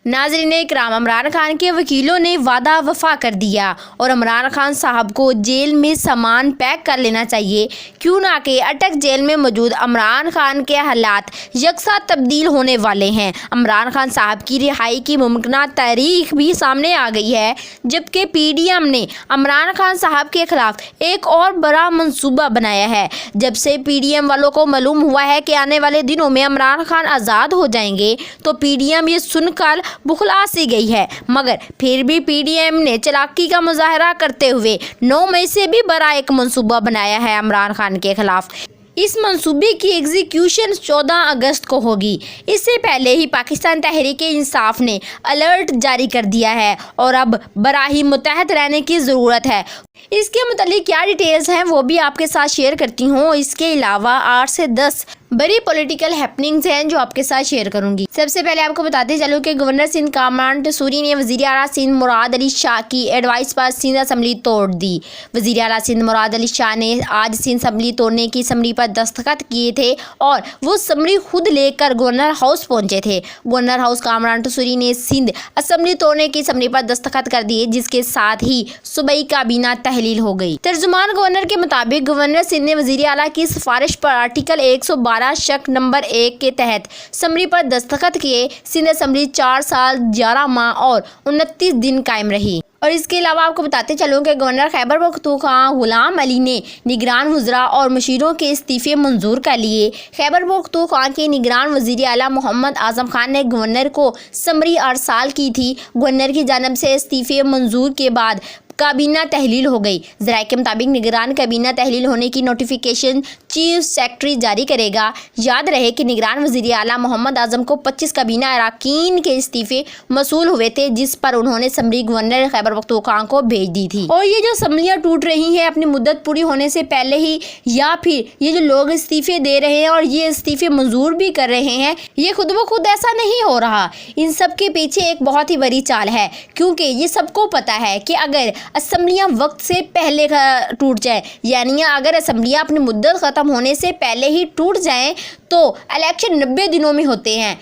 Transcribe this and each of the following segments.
नाज़रीन इकराम, इमरान खान के वकीलों ने वादा वफा कर दिया और इमरान खान साहब को जेल में सामान पैक कर लेना चाहिए, क्यों ना कि अटक जेल में मौजूद इमरान खान के हालात यकसा तब्दील होने वाले हैं। इमरान खान साहब की रिहाई की मुमकिन तारीख भी सामने आ गई है, जबकि PDM ने इमरान खान साहब के खिलाफ एक और बड़ा मंसूबा बनाया है। जब से PDM वालों को मालूम हुआ है कि आने वाले दिनों में इमरान खान आज़ाद हो जाएंगे, तो PDM ये सुनकर बुखला सी गई है, मगर फिर भी PDM ने चालाकी का मुजाहरा करते हुए 9 मई से भी बड़ा एक मंसूबा बनाया है इमरान खान के खिलाफ। इस मंसूबे की एग्जीक्यूशन 14 अगस्त को होगी। इससे पहले ही पाकिस्तान तहरीक-ए-इंसाफ ने अलर्ट जारी कर दिया है और अब बराही मुतहद रहने की ज़रूरत है। इसके मुतालिक क्या डिटेल्स हैं वो भी आपके साथ शेयर करती हूँ। इसके अलावा 8 से 10 बड़ी पॉलिटिकल हैपनिंग्स हैं जो आपके साथ शेयर करूंगी। सबसे पहले आपको बताते चलो कि गवर्नर सिंध कामरान टसूरी ने वज़ीर आला सिंध मुराद अली शाह की एडवाइस पर सिंध असम्बली तोड़ दी। वज़ीर आला सिंध मुराद अली शाह ने आज सिंध असम्बली तोड़ने की असम्बली पर दस्तखत किए थे और वो असम्बली खुद लेकर गवर्नर हाउस पहुंचे थे। गवर्नर हाउस कामरान टसूरी ने सिंध असम्बली तोड़ने की असम्बली पर दस्तखत कर दिए, जिसके साथ ही सूबाई काबीना तहलील हो गई। तर्जुमान गवर्नर के मुताबिक गवर्नर सिंध ने वज़ीर आला की सिफारिश पर आर्टिकल 112 शक नंबर 1 के तहत असम्बली पर दस्तखत किए। सिंध असम्बली 4 साल 11 माह और 29 दिन कायम रही। और इसके अलावा आपको बताते चलूँ कि गवर्नर खैबर पख्तूनख्वा गुलाम अली ने निगरान वज़रा और मशीरों के इस्तीफ़े मंजूर कर लिए। खैबर पख्तूनख्वा के निगरान वज़ीर आला मोहम्मद आज़म खान ने गवर्नर को समरी अरसाल की थी। गवर्नर की जानिब से इस्तीफ़े मंजूर के बाद काबीना तहलील हो गई। ज़राए के मुताबिक निगरान काबीना तहलील होने की नोटिफिकेशन चीफ सेक्रेटरी जारी करेगा। याद रहे कि निगरान वज़ीर आला मोहम्मद आज़म को 25 काबीना अरकान के इस्तीफ़े मसूल हुए थे, जिस पर उन्होंने समरी गवर्नर खैबर पख्तूनख्वा को भेज दी थी। और ये जो असम्बलियाँ टूट रही हैं अपनी मुद्दत पूरी होने से पहले ही, या फिर ये जो लोग इस्तीफ़े दे रहे हैं और ये इस्तीफ़े मंजूर भी कर रहे हैं, ये खुद ब खुद ऐसा नहीं हो रहा। इन सब के पीछे एक बहुत ही बड़ी चाल है, क्योंकि ये सबको पता है कि अगर असम्बलियाँ वक्त से पहले टूट जाए, यानी अगर असम्बलियाँ अपनी मुद्दत ख़त्म होने से पहले ही टूट जाएं, तो इलेक्शन 90 दिनों में होते हैं।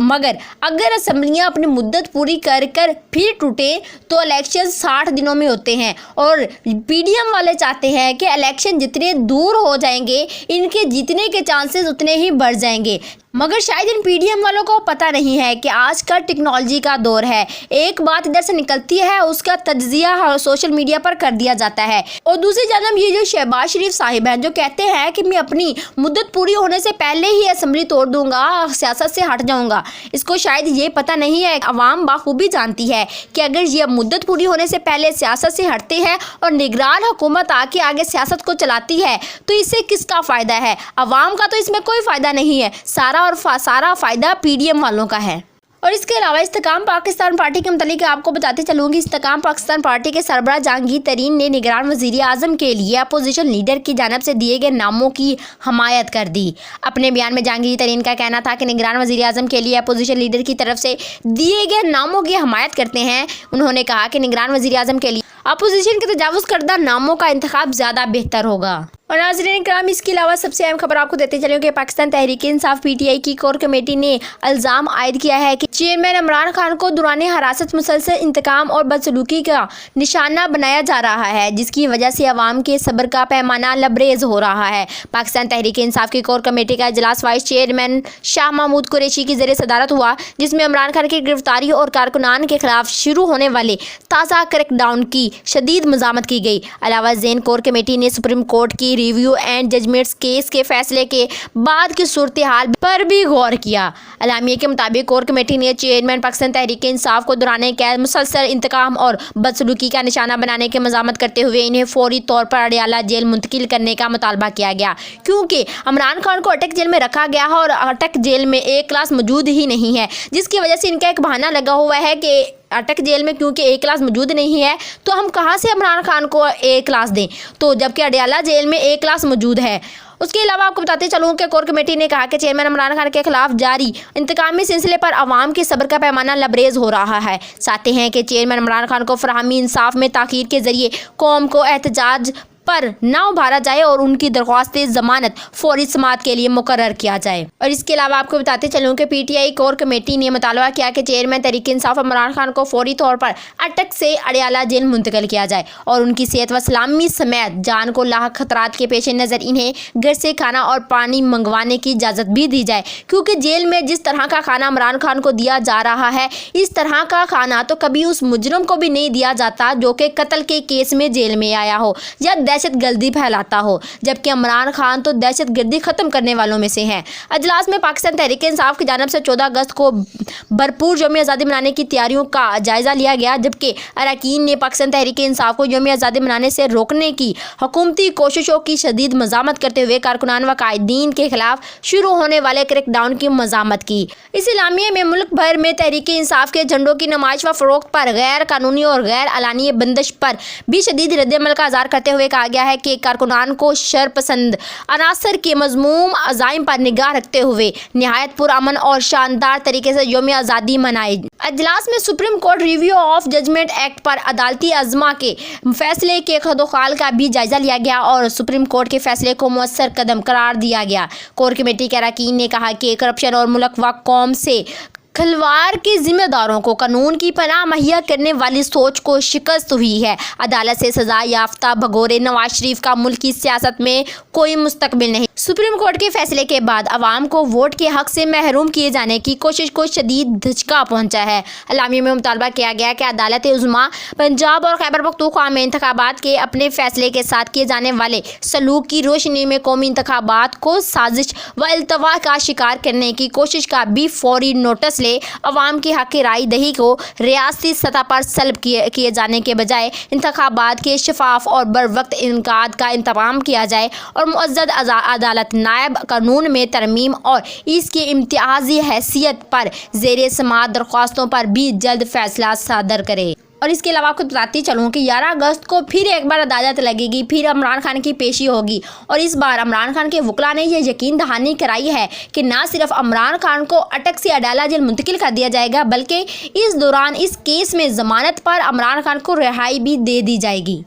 मगर अगर असम्बलियाँ अपनी मुद्दत पूरी कर फिर टूटे तो इलेक्शन 60 दिनों में होते हैं। और PDM वाले चाहते हैं कि इलेक्शन जितने दूर हो जाएंगे, इनके जीतने के चांसेस उतने ही बढ़ जाएंगे। मगर शायद इन PDM वालों को पता नहीं है कि आज का टेक्नोलॉजी का दौर है। एक बात इधर से निकलती है, उसका तज्जिया सोशल मीडिया पर कर दिया जाता है। और दूसरी जानब ये जो शहबाज शरीफ साहिब हैं, जो कहते हैं कि मैं अपनी मुद्दत पूरी होने से पहले ही असम्बली तोड़ दूंगा, सियासत से हट जाऊंगा, इसको शायद ये पता नहीं है। अवाम बाखूबी जानती है कि अगर ये मुद्दत पूरी होने से पहले सियासत से हटते हैं और निगरान हुकूमत आके आगे सियासत को चलाती है, तो इससे किसका फ़ायदा है? अवाम का तो इसमें कोई फ़ायदा नहीं है, सारा फ़ायदा PDM वालों का है। और इसके अलावा इस्तेकाम पाकिस्तान पार्टी के मुतालिक आपको बताते चलूँगी। इस्तेकाम पाकिस्तान पार्टी के सरबराह जहांगीर तरीन ने निगरान वज़ीर आज़म के लिए अपोजिशन लीडर की जानिब से दिए गए नामों की हमायत कर दी। अपने बयान में जहांगीर तरीन का कहना था कि निगरान वज़ीर आज़म के लिए अपोजिशन लीडर की तरफ से दिए गए नामों की हमायत करते हैं। उन्होंने कहा कि निगरान वज़ीर आज़म के लिए अपोजिशन के तजावुज़ करदा नामों का इंतखाब ज़्यादा बेहतर होगा। और नाज़रीन इकराम, इसके अलावा सबसे अहम खबर आपको देते चलें कि पाकिस्तान तहरीक-ए-इंसाफ PTI की कोर कमेटी ने इल्ज़ाम आयद किया है कि चेयरमैन इमरान खान को दौरान हरासत मुसलसल इंतकाम और बदसलूकी का निशाना बनाया जा रहा है, जिसकी वजह से अवाम के सब्र का पैमाना लबरेज हो रहा है। पाकिस्तान तहरीक-ए-इंसाफ की कोर कमेटी का इजलास वाइस चेयरमैन शाह महमूद कुरैशी की ज़रिए सदारत हुआ, जिसमें इमरान खान की गिरफ्तारी और कारकुनान के खिलाफ शुरू होने वाले ताज़ा क्रैकडाउन की शदीद मज़ामत की गई। अलावा ज़ैन कोर कमेटी ने सुप्रीम कोर्ट की रिव्यू एंड जजमेंट्स केस के फैसले के बाद की सूरत हाल पर भी गौर किया। अलामिया के मुताबिक कोर कमेटी ने चेयरमैन पाकिस्तान तहरीक-ए-इंसाफ को दौरान कैद मुसलसल इंतकाम और बदसलूकी का निशाना बनाने की मज़ामत करते हुए इन्हें फौरी तौर पर अडयाला जेल मुंतकिल करने का मुतालबा किया गया, क्योंकि इमरान खान को अटक जेल में रखा गया है और अटक जेल में A क्लास मौजूद ही नहीं है, जिसकी वजह से इनका एक बहाना लगा हुआ है कि अटक जेल में क्योंकि A क्लास मौजूद नहीं है, तो हम कहाँ से इमरान खान को A क्लास दें, तो जबकि अडयाला जेल में A क्लास मौजूद है। उसके अलावा आपको बताते चलूँ कि कोर कमेटी ने कहा कि चेयरमैन इमरान खान के खिलाफ जारी इंतकामी सिलसिले पर अवाम के सब्र का पैमाना लबरेज हो रहा है। चाहते हैं कि चेयरमैन इमरान खान को फराहमी इंसाफ में ताख़ीर के जरिए कौम को एहतजाज पर न उभारा जाए और उनकी दरख्वास्त जमानत फौरी समाअत के लिए मुकर्रर किया जाए। और इसके अलावा आपको बताते चलूँ कि पीटीआई कोर कमेटी ने मुतालबा किया कि चेयरमैन तहरीक इंसाफ इमरान खान को फौरी तौर पर अटक से अडयाला जेल मुंतकिल किया जाए और उनकी सेहत व सलामी समेत जान को लाहक खतरात के पेश नज़र इन्हें घर से खाना और पानी मंगवाने की इजाज़त भी दी जाए, क्योंकि जेल में जिस तरह का खाना इमरान खान को दिया जा रहा है, इस तरह का खाना तो कभी उस मुजरिम को भी नहीं दिया जाता जो कि कत्ल के केस में जेल में आया हो या दहशत गर्दी फैलाता हो, जबकि इमरान खान तो दहशत गर्दी ख़त्म करने वालों में से हैं। अजलास में पाकिस्तान तहरीक इंसाफ की जानिब से 14 अगस्त को भरपूर यौम आज़ादी मनाने की तैयारियों का जायज़ा लिया गया, जबकि अरकान ने पाकिस्तान तहरीक इंसाफ को यौम आज़ादी मनाने से रोकने की हुकूमती कोशिशों की शदीद मज़ामत करते हुए कारकुनान व कायदीन के खिलाफ शुरू होने वाले क्रैकडाउन की मज़ामत की। इस इलामिये में मुल्क भर में तहरीक इंसाफ के झंडों की नुमाइश व फ़रोख्त पर गैर कानूनी और गैर अलानी बंदिश पर भी शदीद रद्द-ए-अमल का इज़हार करते हुए कहा गया है कि कारकुनान को शर पसंद अनासर के मज़मूम अज़ाइम पर निगाह रखते हुए नहायत पुरअमन और शानदार तरीके से यौम आज़ादी मनाए। अजलास में supreme court review of judgment act पर अदालती अज़मा के फैसले के खदोखाल का भी जायज़ा लिया गया और सुप्रीम कोर्ट के फैसले को मुअस्सर कदम करार दिया गया। कोर कमेटी के अरकान ने कहा कि करप्शन और मुल्क व कौम से खिलवाड़ के जिम्मेदारों को कानून की पनाह मुहैया करने वाली सोच को शिकस्त हुई है। अदालत से सजा याफ्ता भगोरे नवाज शरीफ का मुल्क की सियासत में कोई मुस्तकबिल नहीं। सुप्रीम कोर्ट के फैसले के बाद अवाम को वोट के हक से महरूम किए जाने की कोशिश को शदीद धचका पहुंचा है। अलामी में मुतालबा किया गया कि अदालत उज़्मा पंजाब और खैबर पख्तूनख्वा में इंतखाबात के अपने फैसले के साथ किए जाने वाले सलूक की रोशनी में कौमी इंतखाबात को साजिश व अल्तवा का शिकार करने की कोशिश का भी फौरी नोटिस ले अवाम की हक राय दही को रियासती सतह पर सल्ब किए जाने के बजाय इंतखाबात के शफाफ और बर वक्त इनकाद का इंतजाम किया जाए और मुअज़्ज़ज़ अदालत नायब कानून में तरमीम और इसकी इम्तियाजी हैसियत पर ज़ेरे समाअत दरख्वास्तों पर भी जल्द फैसला सादर करे। और इसके अलावा आपको बताती चलूँ कि 11 अगस्त को फिर एक बार अदालत लगेगी, फिर इमरान खान की पेशी होगी और इस बार इमरान खान के वकला ने यह यकीन दहानी कराई है कि ना सिर्फ इमरान खान को अटक से अडयाला जेल मुंतकिल कर दिया जाएगा, बल्कि इस दौरान इस केस में ज़मानत पर इमरान खान को रिहाई भी दे दी जाएगी।